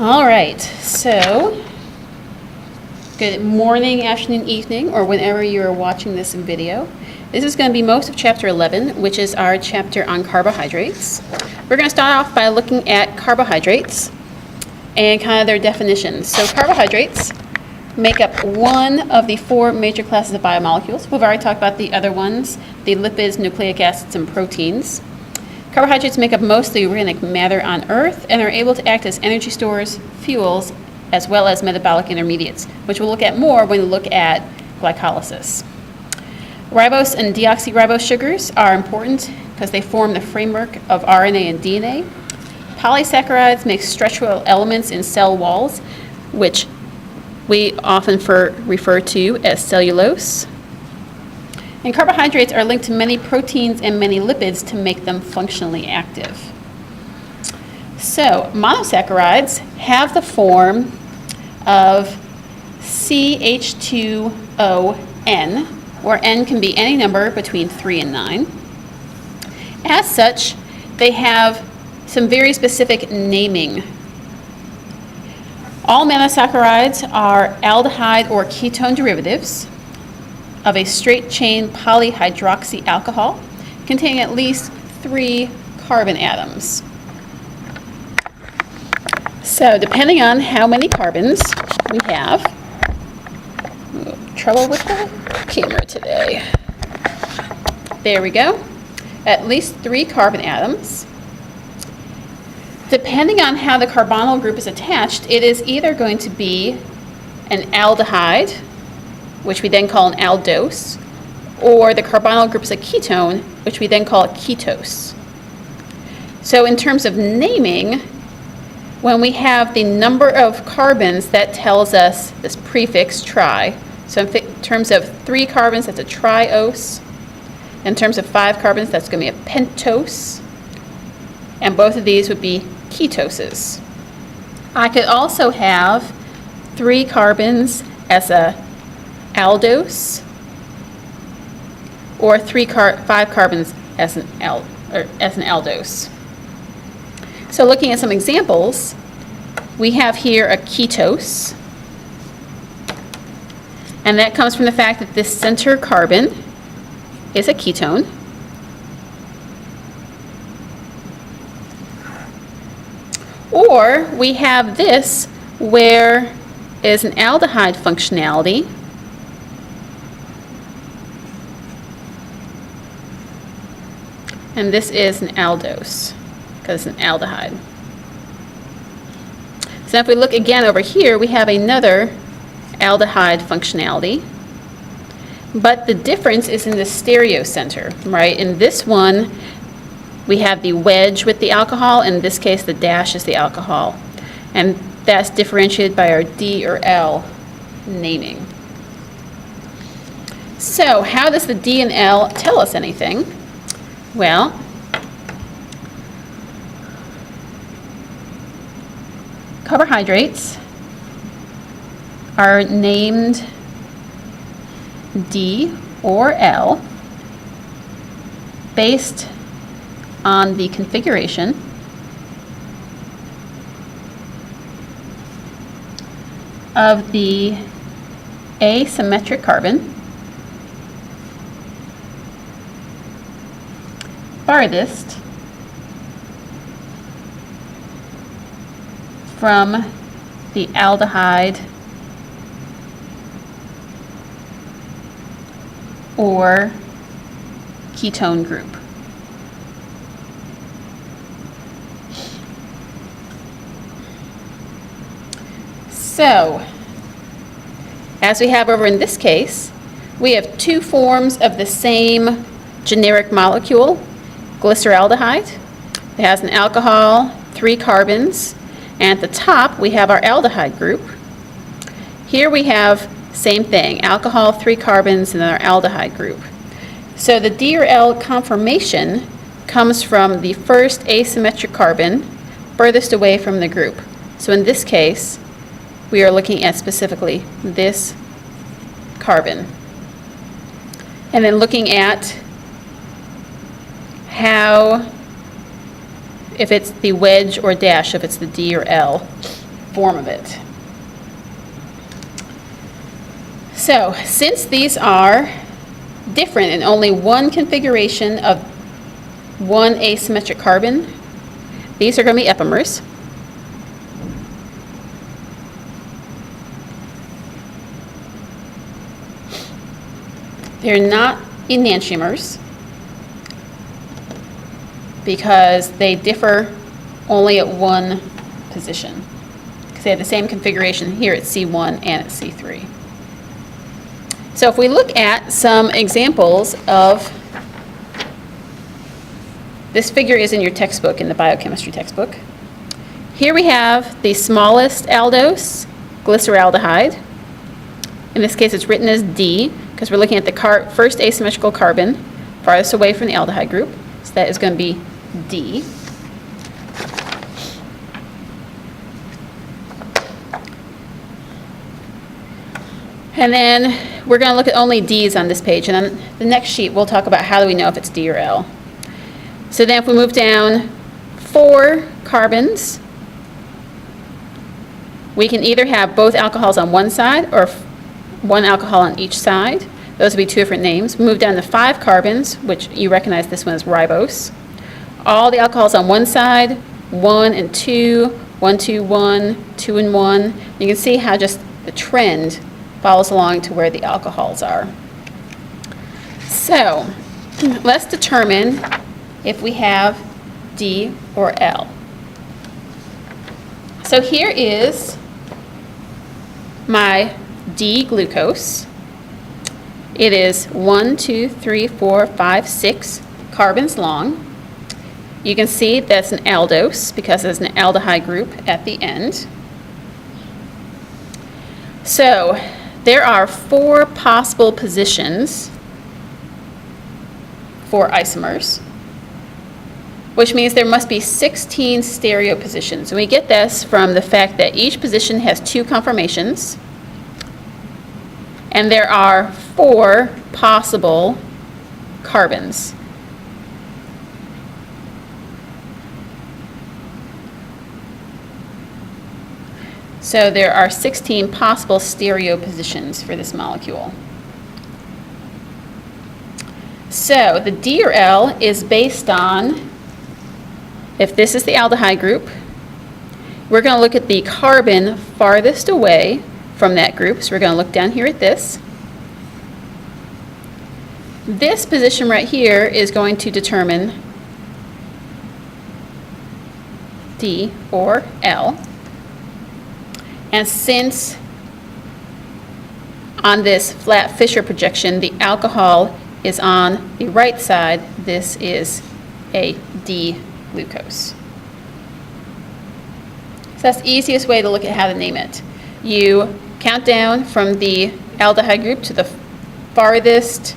All right, so good morning, afternoon, evening, or whenever you're watching this video. This is going to be most of Chapter 11, which is our chapter on carbohydrates. We're going to start off by looking at carbohydrates and kind of their definitions. So carbohydrates make up one of the four major classes of biomolecules. We've already talked about the other ones, the lipids, nucleic acids, and proteins. Carbohydrates make up most of the organic matter on Earth and are able to act as energy stores, fuels, as well as metabolic intermediates, which we'll look at more when we look at glycolysis. Ribose and deoxyribose sugars are important because they form the framework of RNA and DNA. Polysaccharides make structural elements in cell walls, which we often refer to as cellulose. And carbohydrates are linked to many proteins and many lipids to make them functionally active. So monosaccharides have the form of CH2ON, where N can be any number between 3 and 9. As such, they have some very specific naming. All monosaccharides are aldehyde or ketone derivatives of a straight-chain polyhydroxy alcohol containing at least 3 carbon atoms. So depending on how many carbons we have, trouble with the camera today. There we go. At least 3 carbon atoms. Depending on how the carbonyl group is attached, it is either going to be an aldehyde, which we then call an aldose, or the carbonyl group is a ketone, which we then call a ketose. So in terms of naming, when we have the number of carbons, that tells us this prefix tri. So in terms of 3 carbons, that's a triose. In terms of 5 carbons, that's going to be a pentose. And both of these would be ketoses. I could also have 3 carbons as a aldose, or 5 carbons as an aldose. So looking at some examples, we have here a ketose, and that comes from the fact that this center carbon is a ketone. Or we have this where is an aldehyde functionality, and this is an aldose because it's an aldehyde. So if we look again over here, we have another aldehyde functionality, but the difference is in the stereocenter, right? In this one, we have the wedge with the alcohol. In this case, the dash is the alcohol, and that's differentiated by our D or L naming. So how does the D and L tell us anything? Well, carbohydrates are named D or L based on the configuration of the asymmetric carbon farthest from the aldehyde or ketone group. So, as we have over in this case, we have 2 forms of the same generic molecule, glyceraldehyde. It has an alcohol, 3 carbons, and at the top we have our aldehyde group. Here we have same thing, alcohol, 3 carbons, and then our aldehyde group. So the D or L conformation comes from the first asymmetric carbon furthest away from the group. So in this case, we are looking at specifically this carbon. And then looking at how, if it's the wedge or dash, if it's the D or L form of it. So, since these are different in only one configuration of one asymmetric carbon, these are going to be epimers. They're not enantiomers because they differ only at one position, because they have the same configuration here at C1 and at C3. So if we look at some examples of, this figure is in your textbook, in the biochemistry textbook. Here we have the smallest aldose, glyceraldehyde. In this case it's written as D, because we're looking at the first asymmetrical carbon farthest away from the aldehyde group. So that is going to be D. And then we're going to look at only D's on this page, and on the next sheet we'll talk about how do we know if it's D or L. So then if we move down 4 carbons, we can either have both alcohols on one side or one alcohol on each side. Those would be 2 different names. We move down to 5 carbons, which you recognize this one as ribose. All the alcohols on one side, 1 and 2, 1, 2, 1, 2 and 1. You can see how just the trend follows along to where the alcohols are. So let's determine if we have D or L. So here is my D-glucose. It is 1, 2, 3, 4, 5, 6 carbons long. You can see that's an aldose because there's an aldehyde group at the end. So there are 4 possible positions for isomers, which means there must be 16 stereo positions. And we get this from the fact that each position has 2 conformations, and there are 4 possible carbons. So there are 16 possible stereo positions for this molecule. So the D or L is based on, if this is the aldehyde group, we're going to look at the carbon farthest away from that group. So we're going to look down here at this. This position right here is going to determine D or L. And since on this flat Fisher projection the alcohol is on the right side, this is a D-glucose. So that's the easiest way to look at how to name it. You count down from the aldehyde group to the farthest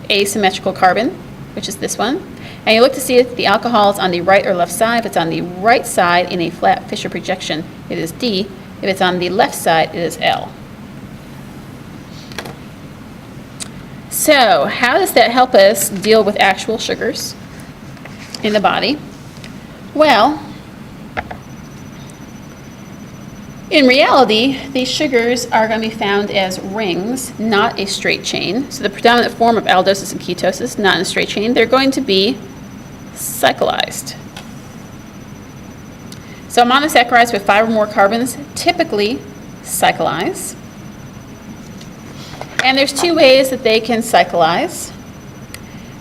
asymmetrical carbon, which is this one, and you look to see if the alcohol is on the right or left side. If it's on the right side in a flat Fisher projection, it is D. If it's on the left side, it is L. So how does that help us deal with actual sugars in the body? Well, in reality, these sugars are going to be found as rings, not a straight chain. So the predominant form of aldosis and ketosis, not in a straight chain, they're going to be cyclized. So monosaccharides with 5 or more carbons typically cyclize. And there's 2 ways that they can cyclize.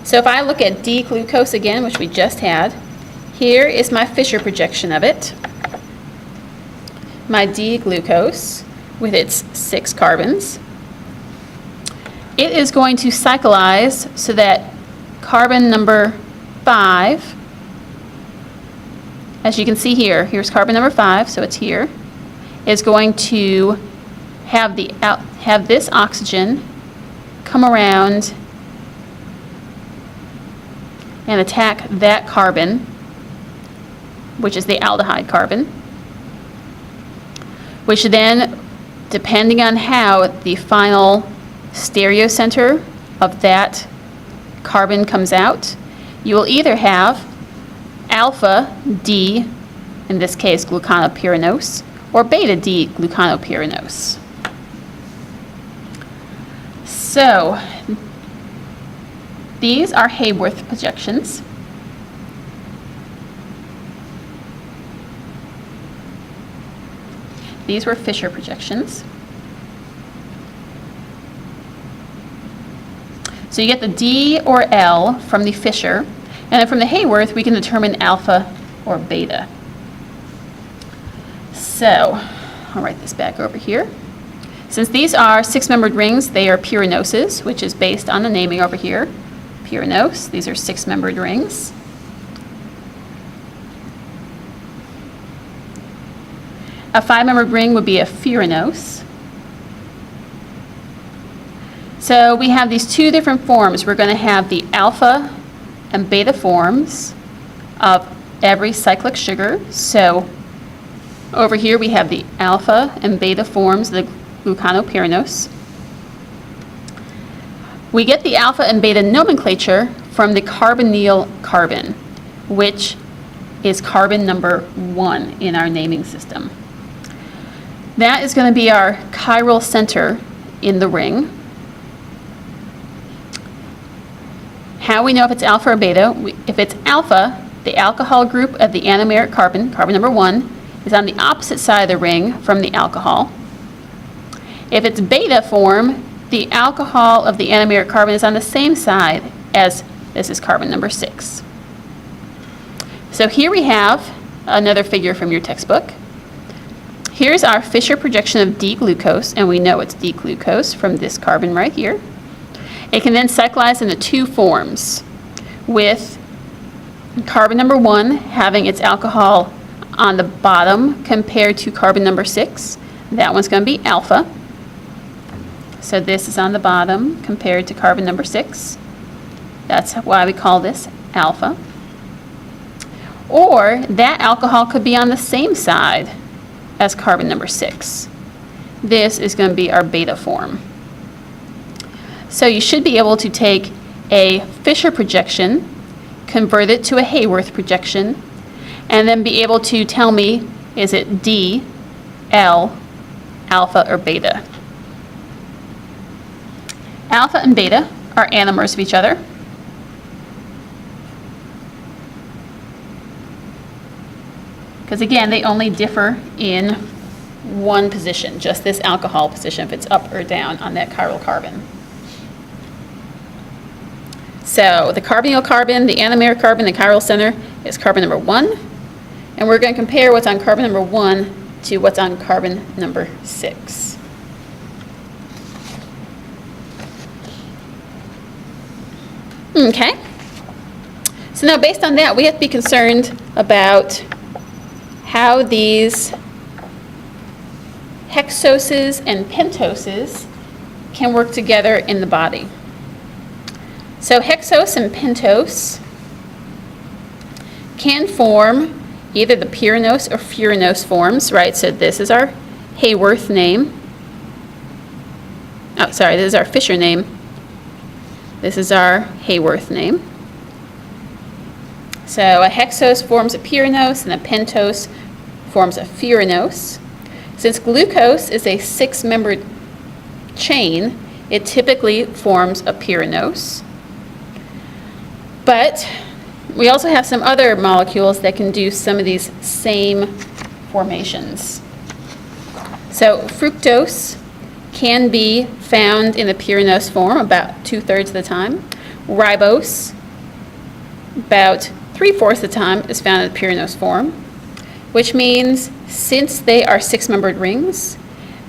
So if I look at D-glucose again, which we just had, here is my Fisher projection of it. My D-glucose with its 6 carbons. It is going to cyclize so that carbon number 5, as you can see here, here's carbon number 5, so it's here, is going to have this oxygen come around and attack that carbon, which is the aldehyde carbon, which then, depending on how the final stereocenter of that carbon comes out, you will either have alpha D in this case glucanopyranose, or beta-D-glucanopyranose. So these are Haworth projections. These were Fisher projections. So you get the D or L from the Fisher, and then from the Haworth we can determine alpha or beta. So I'll write this back over here. Since these are six-membered rings, they are pyranoses, which is based on the naming over here. Pyranose, these are six-membered rings. A five-membered ring would be a furanose. So we have these two different forms. We're going to have the alpha and beta forms of every cyclic sugar. So over here we have the alpha and beta forms of the glucanopyranose. We get the alpha and beta nomenclature from the carbonyl carbon, which is carbon number 1 in our naming system. That is going to be our chiral center in the ring. How we know if it's alpha or beta? If it's alpha, the alcohol group of the anomeric carbon, carbon number 1, is on the opposite side of the ring from the alcohol. If it's beta form, the alcohol of the anomeric carbon is on the same side as this is carbon number 6. So here we have another figure from your textbook. Here's our Fisher projection of D-glucose, and we know it's D-glucose from this carbon right here. It can then cyclize into two forms, with carbon number 1 having its alcohol on the bottom compared to carbon number 6. That one's going to be alpha. So this is on the bottom compared to carbon number 6. That's why we call this alpha. Or that alcohol could be on the same side as carbon number 6. This is going to be our beta form. So you should be able to take a Fisher projection, convert it to a Haworth projection, and then be able to tell me, is it D, L, alpha, or beta? Alpha and beta are anomers of each other. Because again, they only differ in one position, just this alcohol position, if it's up or down on that chiral carbon. So the carbonyl carbon, the anomeric carbon, the chiral center is carbon number 1. And we're going to compare what's on carbon number 1 to what's on carbon number 6. Okay. So now based on that, we have to be concerned about how these hexoses and pentoses can work together in the body. So hexose and pentose can form either the pyranose or furanose forms, right? So this is our Haworth name. Oh, sorry, this is our Fisher name. This is our Haworth name. So a hexose forms a pyranose and a pentose forms a furanose. Since glucose is a 6-membered chain, it typically forms a pyranose. But we also have some other molecules that can do some of these same formations. So fructose can be found in the pyranose form about 2/3 of the time. Ribose, about 3/4 of the time, is found in the pyranose form, which means since they are 6-membered rings,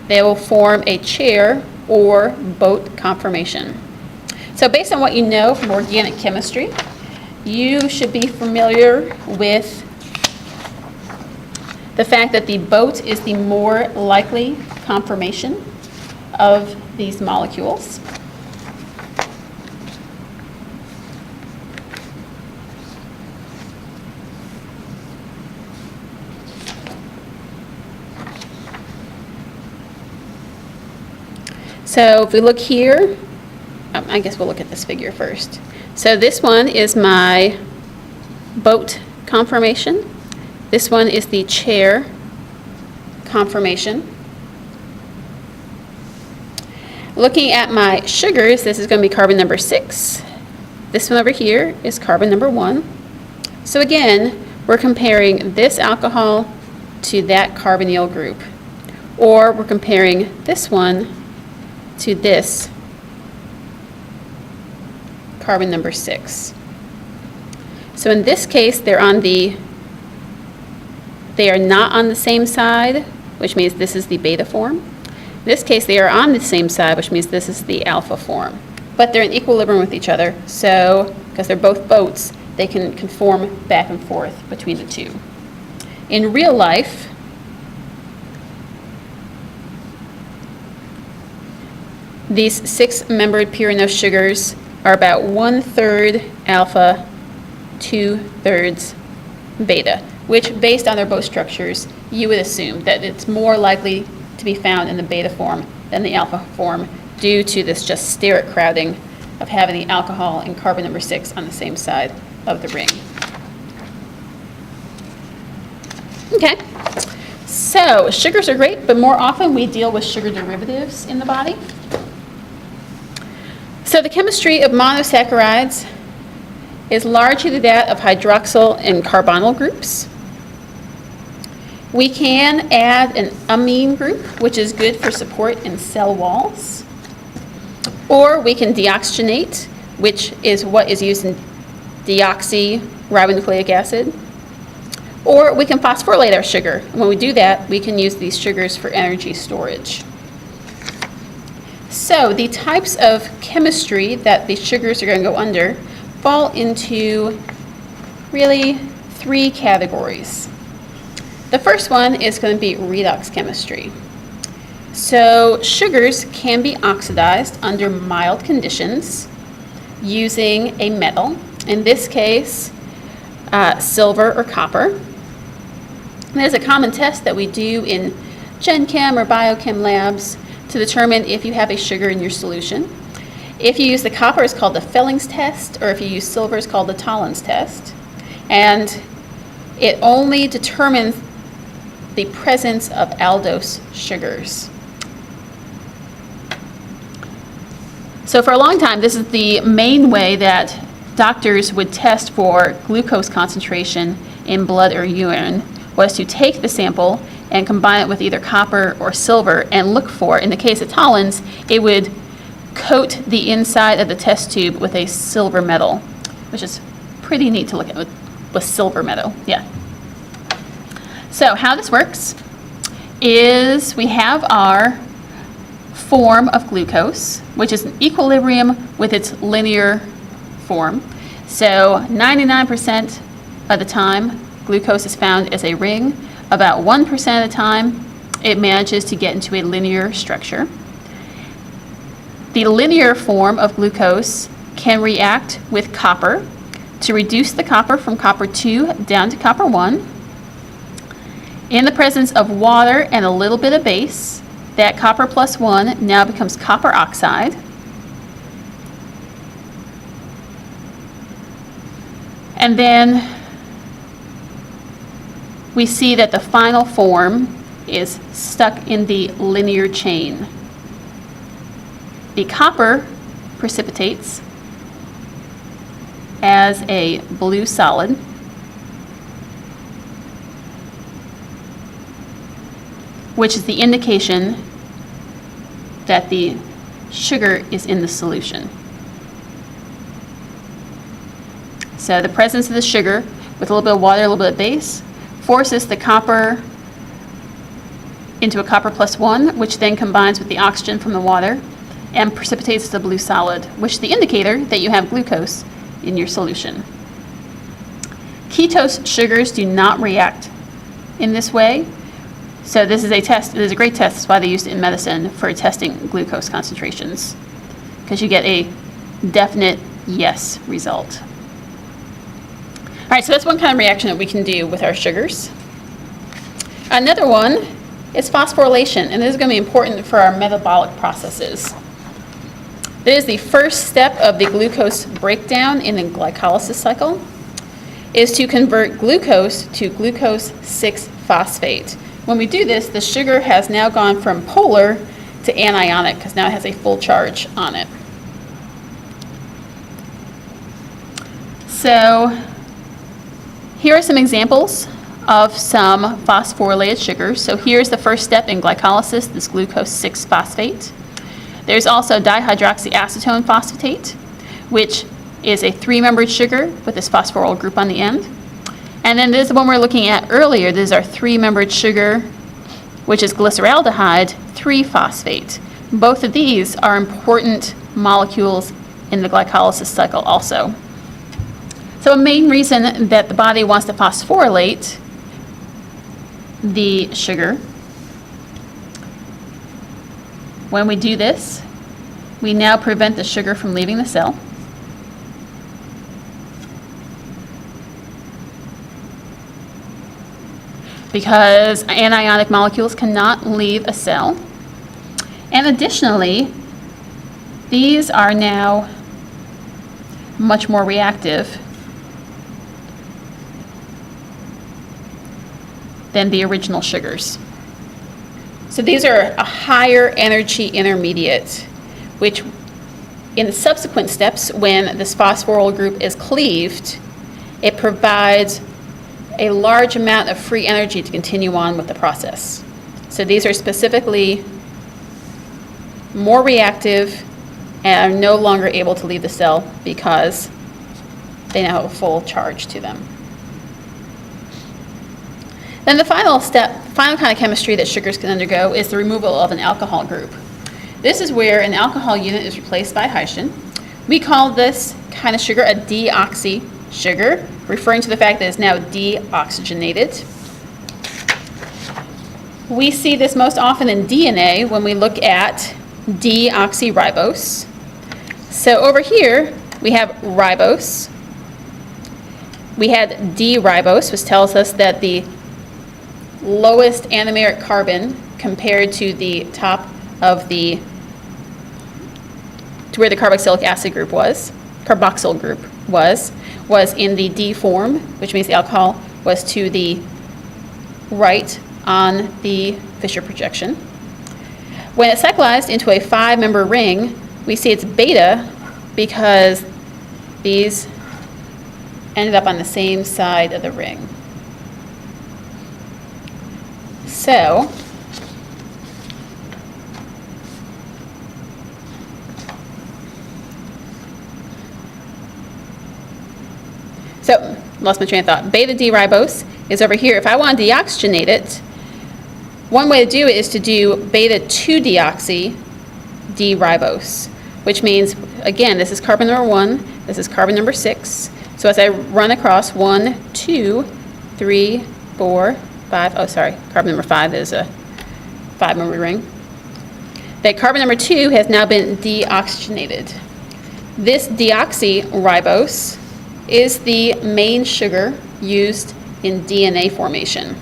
they will form a chair or boat conformation. So based on what you know from organic chemistry, you should be familiar with the fact that the boat is the more likely conformation of these molecules. So if we look here, I guess we'll look at this figure first. So this one is my boat conformation. This one is the chair conformation. Looking at my sugars, this is going to be carbon number 6. This one over here is carbon number 1. So again, we're comparing this alcohol to that carbonyl group. Or we're comparing this one to this carbon number 6. So in this case, they are not on the same side, which means this is the beta form. In this case, they are on the same side, which means this is the alpha form. But they're in equilibrium with each other, so because they're both boats, they can conform back and forth between the two. In real life, these 6-membered pyranose sugars are about 1/3 alpha, 2/3 beta, which based on their boat structures, you would assume that it's more likely to be found in the beta form than the alpha form due to this just steric crowding of having the alcohol and carbon number 6 on the same side of the ring. Okay, so sugars are great, but more often we deal with sugar derivatives in the body. So the chemistry of monosaccharides is largely that of hydroxyl and carbonyl groups. We can add an amine group, which is good for support in cell walls. Or we can deoxygenate, which is what is used in deoxyribonucleic acid. Or we can phosphorylate our sugar. And when we do that, we can use these sugars for energy storage. So the types of chemistry that these sugars are going to go under fall into really 3 categories. The first one is going to be redox chemistry. So sugars can be oxidized under mild conditions using a metal, in this case, silver or copper. And there's a common test that we do in Gen Chem or biochem labs to determine if you have a sugar in your solution. If you use the copper, it's called the Felling's test, or if you use silver, it's called the Tollens test. And it only determines the presence of aldose sugars. So for a long time, this is the main way that doctors would test for glucose concentration in blood or urine, was to take the sample and combine it with either copper or silver and look for, in the case of Tollens, it would coat the inside of the test tube with a silver metal, which is pretty neat to look at with silver metal, yeah. So how this works is we have our form of glucose, which is in equilibrium with its linear form. So 99% of the time, glucose is found as a ring. About 1% of the time, it manages to get into a linear structure. The linear form of glucose can react with copper to reduce the copper from copper 2 down to copper 1. In the presence of water and a little bit of base, that copper plus 1 now becomes copper oxide. And then we see that the final form is stuck in the linear chain. The copper precipitates as a blue solid. Which is the indication that the sugar is in the solution. So the presence of the sugar with a little bit of water, a little bit of base, forces the copper into a copper plus 1, which then combines with the oxygen from the water and precipitates the blue solid, which is the indicator that you have glucose in your solution. Ketose sugars do not react in this way. So this is a test, it is a great test, that's why they used it in medicine for testing glucose concentrations, because you get a definite yes result. All right, so that's one kind of reaction that we can do with our sugars. Another one is phosphorylation, and this is going to be important for our metabolic processes. This is the first step of the glucose breakdown in the glycolysis cycle. is to convert glucose to glucose 6-phosphate. When we do this, the sugar has now gone from polar to anionic because now it has a full charge on it. So here are some examples of some phosphorylated sugars. So here's the first step in glycolysis, this glucose 6-phosphate. There's also dihydroxyacetone phosphatate, which is a 3-membered sugar with this phosphoryl group on the end. And then this is the one we were looking at earlier. This is our 3-membered sugar, which is glyceraldehyde 3-phosphate. Both of these are important molecules in the glycolysis cycle also. So a main reason that the body wants to phosphorylate the sugar, when we do this, we now prevent the sugar from leaving the cell. Because anionic molecules cannot leave a cell. And additionally, these are now much more reactive than the original sugars. So these are a higher energy intermediate, which in the subsequent steps, when this phosphoryl group is cleaved, it provides a large amount of free energy to continue on with the process. So these are specifically more reactive and are no longer able to leave the cell because they now have a full charge to them. Then the final kind of chemistry that sugars can undergo is the removal of an alcohol group. This is where an alcohol unit is replaced by hydrogen. We call this kind of sugar a deoxy sugar, referring to the fact that it's now deoxygenated. We see this most often in DNA when we look at deoxyribose. So over here we have ribose. We had D-ribose, which tells us that the lowest anomeric carbon compared to the top of to where the carboxylic acid group was, carboxyl group was in the D form, which means the alcohol was to the right on the Fischer projection. When it's cyclized into a 5-member ring, we see it's beta because these ended up on the same side of the ring. So lost my train of thought. Beta D-ribose is over here. If I want to deoxygenate it, one way to do it is to do beta 2-deoxy D-ribose, which means, again, this is carbon number 1, this is carbon number 6. So as I run across 1, 2, 3, 4, 5, oh sorry, carbon number 5 is a 5-member ring. That carbon number 2 has now been deoxygenated. This deoxyribose is the main sugar used in DNA formation.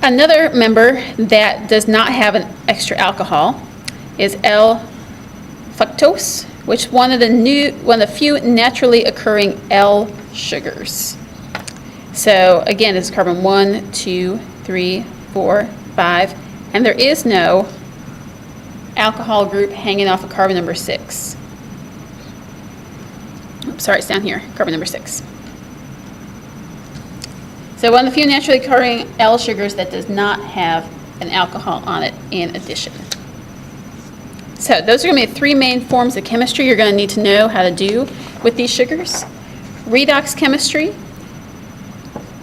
Another member that does not have an extra alcohol is L-fructose, which is one of the few naturally occurring L sugars. So again, this is carbon 1, 2, 3, 4, 5, and there is no alcohol group hanging off of carbon number 6. Oops, sorry, it's down here, carbon number 6. So one of the few naturally occurring L sugars that does not have an alcohol on it in addition. So those are going to be the 3 main forms of chemistry you're going to need to know how to do with these sugars. Redox chemistry,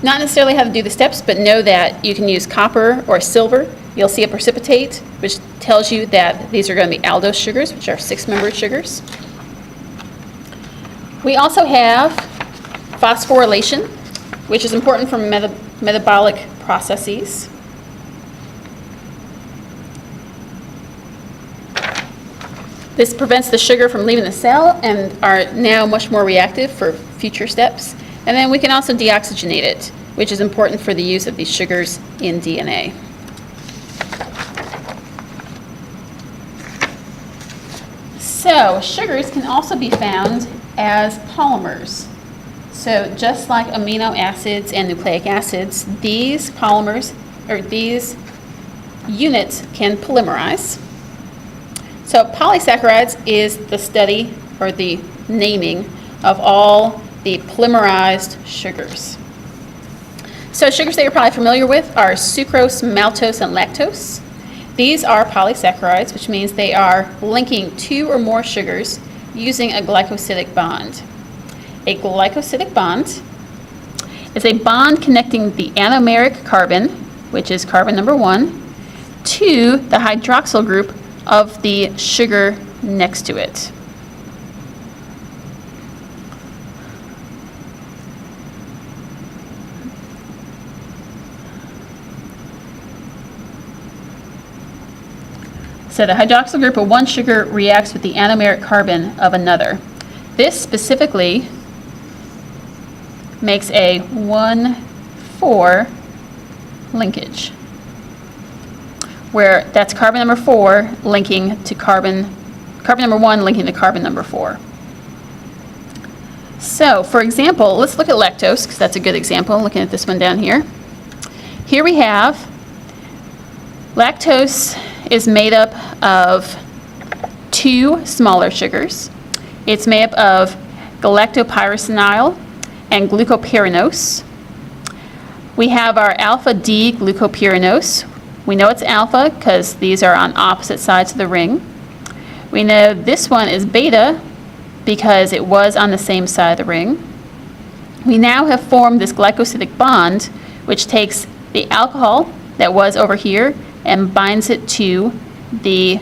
not necessarily how to do the steps, but know that you can use copper or silver. You'll see a precipitate, which tells you that these are going to be aldose sugars, which are 6-membered sugars. We also have phosphorylation, which is important for metabolic processes. This prevents the sugar from leaving the cell and are now much more reactive for future steps. And then we can also deoxygenate it, which is important for the use of these sugars in DNA. So sugars can also be found as polymers. So just like amino acids and nucleic acids, these polymers, or these units, can polymerize. So polysaccharides is the study or the naming of all the polymerized sugars. So sugars that you're probably familiar with are sucrose, maltose, and lactose. These are polysaccharides, which means they are linking two or more sugars using a glycosidic bond. A glycosidic bond is a bond connecting the anomeric carbon, which is carbon number 1, to the hydroxyl group of the sugar next to it. So the hydroxyl group of one sugar reacts with the anomeric carbon of another. This specifically makes a 1,4 linkage, where that's carbon number 4 linking to carbon number 1 linking to carbon number 4. So, for example, let's look at lactose, because that's a good example, looking at this one down here. Here we have lactose is made up of two smaller sugars. It's made up of galactopyroxenyl and glucopyranose. We have our alpha D glucopyranose. We know it's alpha because these are on opposite sides of the ring. We know this one is beta because it was on the same side of the ring. We now have formed this glycosidic bond, which takes the alcohol that was over here and binds it to the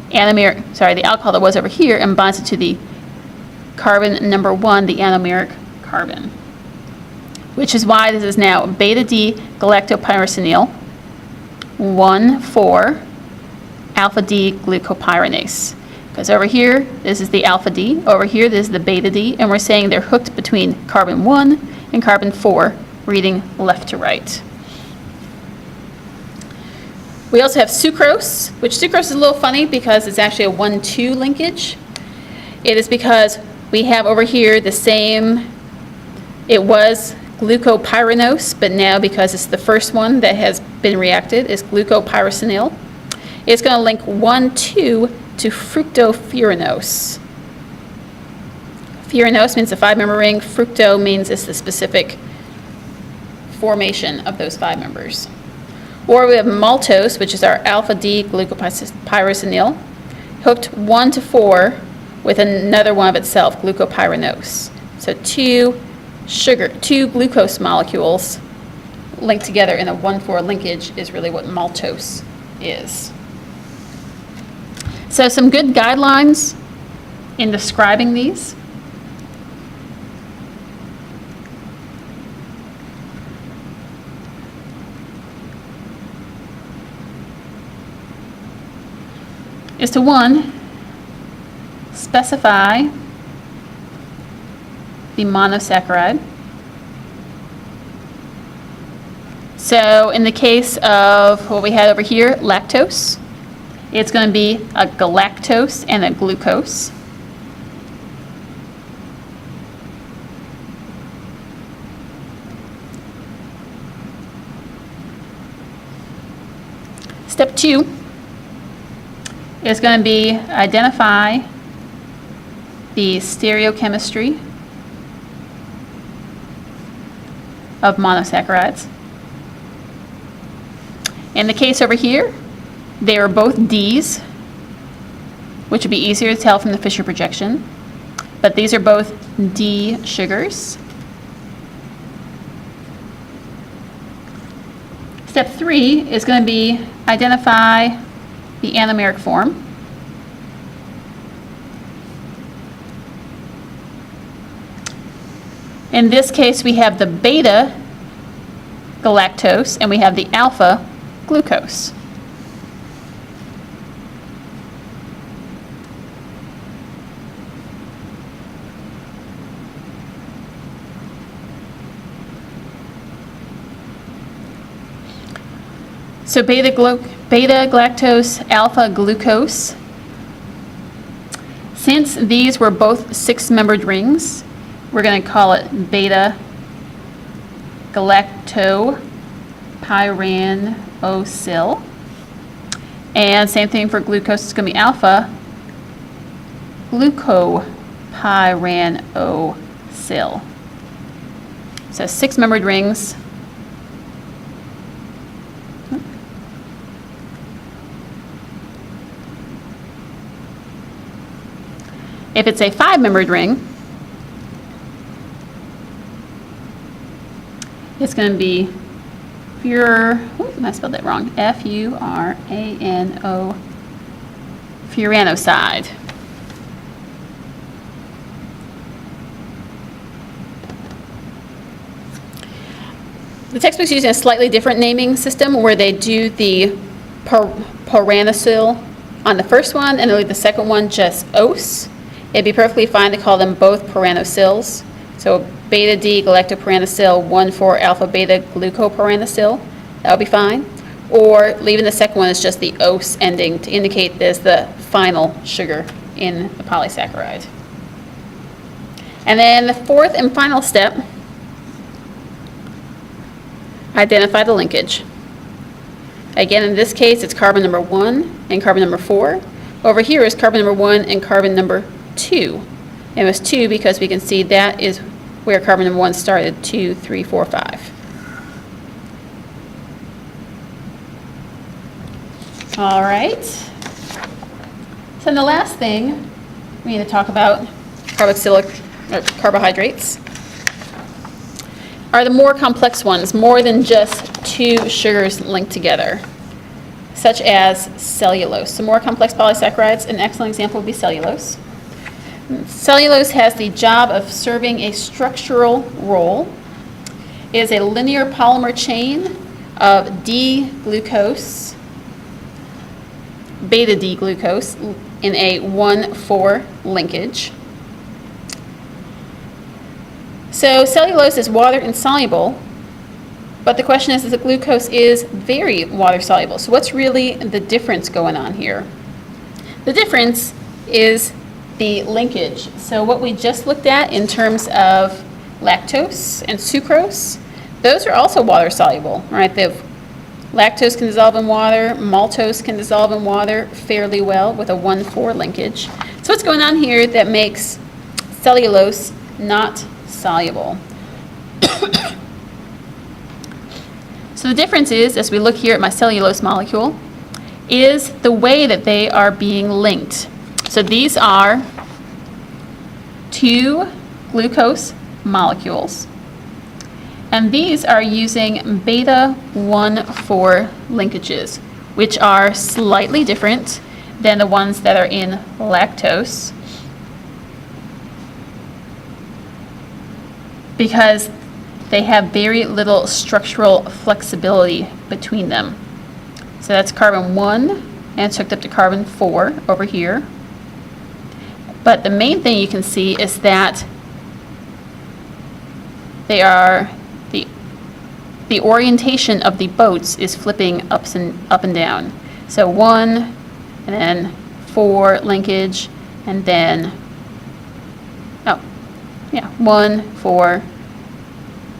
the alcohol that was over here and binds it to the carbon number 1, the anomeric carbon, which is why this is now beta D galactopyroxenyl 1,4 alpha D glucopyranose. Because over here, this is the alpha D, over here, this is the beta D, and we're saying they're hooked between carbon 1 and carbon 4, reading left to right. We also have sucrose, which sucrose is a little funny because it's actually a 1,2 linkage. It is because we have over here the same, it was glucopyranose, but now because it's the first one that has been reacted, is glucopyroxenyl. It's going to link 1,2 to fructofuranose. Furanose means a 5-member ring. Fructo means it's the specific formation of those 5 members. Or we have maltose, which is our alpha D glucopyroxenyl, hooked 1 to 4 with another one of itself, glucopyranose. So two glucose molecules linked together in a 1,4 linkage is really what maltose is. So some good guidelines in describing these. Is to 1, specify the monosaccharide. So in the case of what we had over here, lactose, it's going to be a galactose and a glucose. Step 2 is going to be identify the stereochemistry of monosaccharides. In the case over here, they are both D's, which would be easier to tell from the Fischer projection, but these are both D sugars. Step 3 is going to be identify the anomeric form. In this case, we have the beta galactose and we have the alpha glucose. So beta galactose, alpha glucose. Since these were both 6-membered rings, we're going to call it beta-galactopyranosyl. And same thing for glucose, it's going to be alpha glucopyranosyl. So 6-membered rings. If it's a 5-membered ring, it's going to be I spelled that wrong. Furano, furanoside. The textbook's using a slightly different naming system where they do the paranosyl on the first one and they leave the second one just os. It'd be perfectly fine to call them both paranosyls. So beta-D-galactopyranosyl 1,4-alpha-beta-glucopyranosyl. That would be fine. Or leaving the second one as just the os ending to indicate there's the final sugar in the polysaccharide. And then the fourth and final step, identify the linkage. Again, in this case, it's carbon number 1 and carbon number 4. Over here is carbon number 1 and carbon number 2. It was 2 because we can see that is where carbon number 1 started, 2, 3, 4, 5. All right. So the last thing we need to talk about, carbohydrates, are the more complex ones, more than just 2 sugars linked together, such as cellulose. So more complex polysaccharides, an excellent example would be cellulose. Cellulose has the job of serving a structural role. It is a linear polymer chain of D-glucose, beta-D-glucose in a 1,4 linkage. So cellulose is water insoluble, but the question is the glucose is very water soluble. So what's really the difference going on here? The difference is the linkage. So what we just looked at in terms of lactose and sucrose, those are also water soluble, right? Lactose can dissolve in water, maltose can dissolve in water fairly well with a 1,4 linkage. So what's going on here that makes cellulose not soluble? So the difference is, as we look here at my cellulose molecule, is the way that they are being linked. So these are 2 glucose molecules, and these are using beta 1,4 linkages, which are slightly different than the ones that are in lactose, because they have very little structural flexibility between them. So that's carbon 1, and it's hooked up to carbon 4 over here. But the main thing you can see is that they are the orientation of the boats is flipping up and down. So 1, and then 4 linkage, and then 1, 4,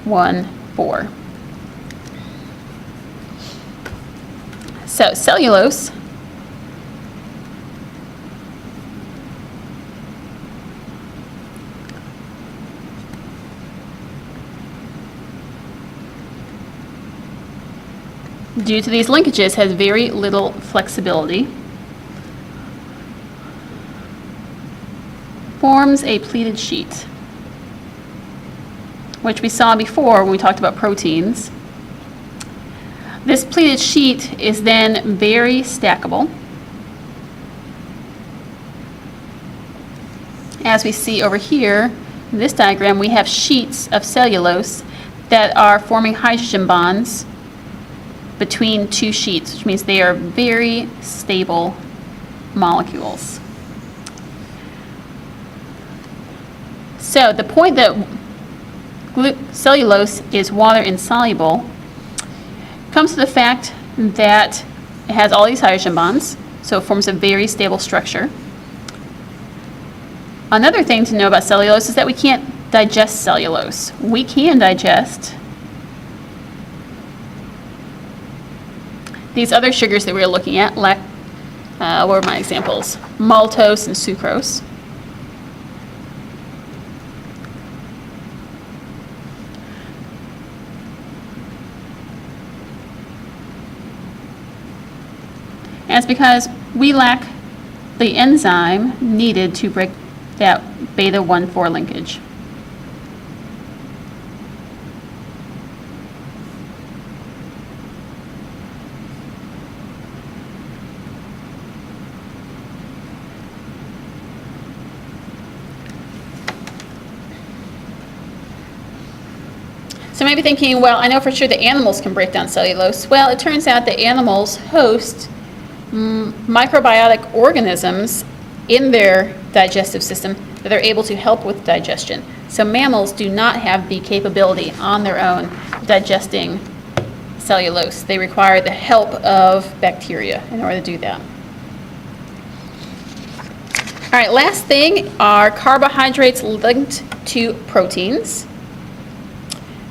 1, 4. So cellulose due to these linkages has very little flexibility, forms a pleated sheet, which we saw before when we talked about proteins. This pleated sheet is then very stackable, as we see over here in this diagram. We have sheets of cellulose that are forming hydrogen bonds between 2 sheets, which means they are very stable molecules. So the point that cellulose is water insoluble comes to the fact that it has all these hydrogen bonds, so it forms a very stable structure. Another thing to know about cellulose is that we can't digest cellulose. We can digest these other sugars that we were looking at, what were my examples? Maltose and sucrose. And it's because we lack the enzyme needed to break that beta 1,4 linkage. So maybe thinking, well, I know for sure that animals can break down cellulose. Well, it turns out that animals host microbiotic organisms in their digestive system that are able to help with digestion. So mammals do not have the capability on their own digesting cellulose. They require the help of bacteria in order to do that. All right, last thing are carbohydrates linked to proteins.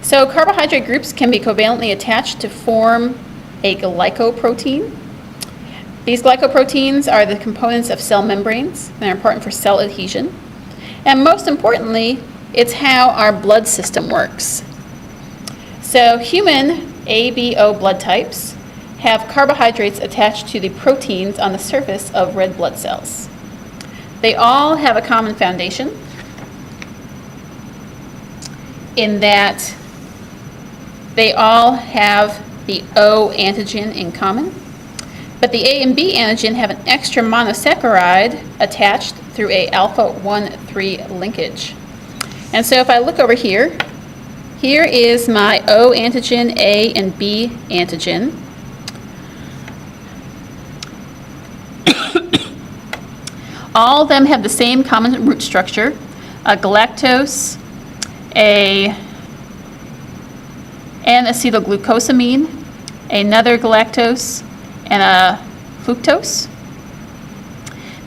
So carbohydrate groups can be covalently attached to form a glycoprotein. These glycoproteins are the components of cell membranes. They're important for cell adhesion. And most importantly, it's how our blood system works. So human ABO blood types have carbohydrates attached to the proteins on the surface of red blood cells. They all have a common foundation in that they all have the O antigen in common. But the A and B antigen have an extra monosaccharide attached through a alpha 1,3 linkage. And so if I look over here, here is my O antigen, A and B antigen. All of them have the same common root structure, a galactose, an acetylglucosamine, another galactose, and a fructose.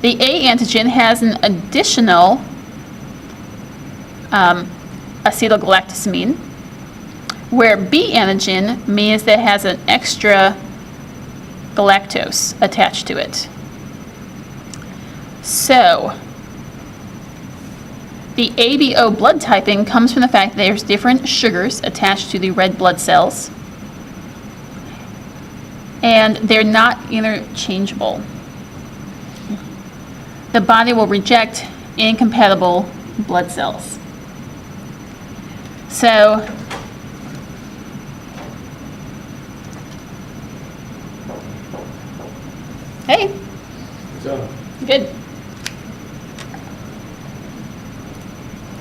The A antigen has an additional acetylgalactosamine, where B antigen means that it has an extra galactose attached to it. So the ABO blood typing comes from the fact that there's different sugars attached to the red blood cells, and they're not interchangeable. The body will reject incompatible blood cells. So, hey, So. good.